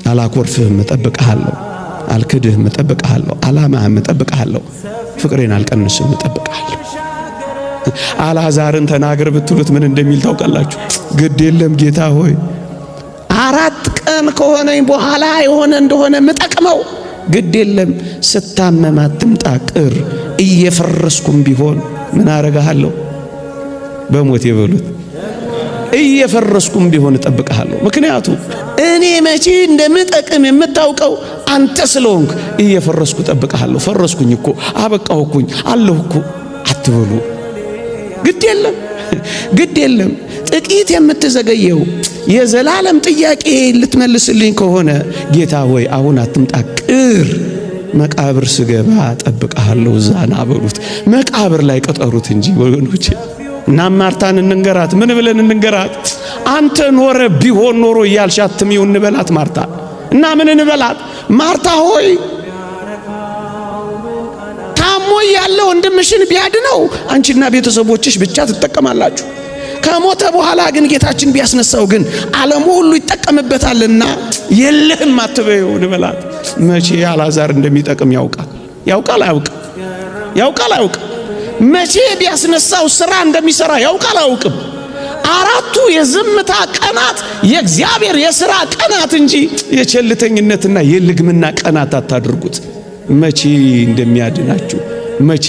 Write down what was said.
አላኮርፍህም እጠብቅሃለሁ፣ አልክድህም እጠብቅሃለሁ፣ ዓላማህም እጠብቅሃለሁ፣ ፍቅሬን አልቀንስም እጠብቅሃለሁ። አልዓዛርን ተናገር ብትሉት ምን እንደሚል ታውቃላችሁ? ግድ የለም ጌታ ሆይ 4 ቀን ከሆነኝ በኋላ የሆነ እንደሆነ ምጠቅመው ግድ የለም፣ ስታመም አትምጣ ቅር፣ እየፈረስኩም ቢሆን ምን አረጋለሁ? በሞት የበሉት እየፈረስኩም ቢሆን እጠብቅሃለሁ። ምክንያቱም እኔ መቼ እንደምጠቅም የምታውቀው አንተ ስለሆንክ እየፈረስኩ እጠብቅሃለሁ። ፈረስኩኝ እኮ አበቃሁኝ አለሁ እኮ አትበሉ። ግድ የለም ግድ የለም። ጥቂት የምትዘገየው የዘላለም ጥያቄ ልትመልስልኝ ከሆነ ጌታ ሆይ አሁን አትምጣ ቅር፣ መቃብር ስገባ እጠብቅሃለሁ ዛና በሉት። መቃብር ላይ ቀጠሩት እንጂ ወገኖቼ። እና ማርታን እንንገራት። ምን ብለን እንንገራት? አንተ ኖረ ቢሆን ኖሮ እያልሽ አትሚው እንበላት ማርታ። እና ምን እንበላት? ማርታ ሆይ ታሞ ያለ ወንድምሽን ቢያድነው አንቺና ቤተሰቦችሽ ብቻ ትጠቀማላችሁ። ከሞተ በኋላ ግን ጌታችን ቢያስነሳው ግን ዓለሙ ሁሉ ይጠቀምበታልና የለህም አትበይው እንበላት። መቼ አልዓዛር እንደሚጠቅም ያውቃል። ያውቃል አያውቅም? ያውቃል አያውቅም? መቼ ቢያስነሳው ስራ እንደሚሰራ ያውቃል አያውቅም? 4ቱ የዝምታ ቀናት የእግዚአብሔር የሥራ ቀናት እንጂ የቸልተኝነትና የልግምና ቀናት አታድርጉት። መቼ እንደሚያድናችሁ መቼ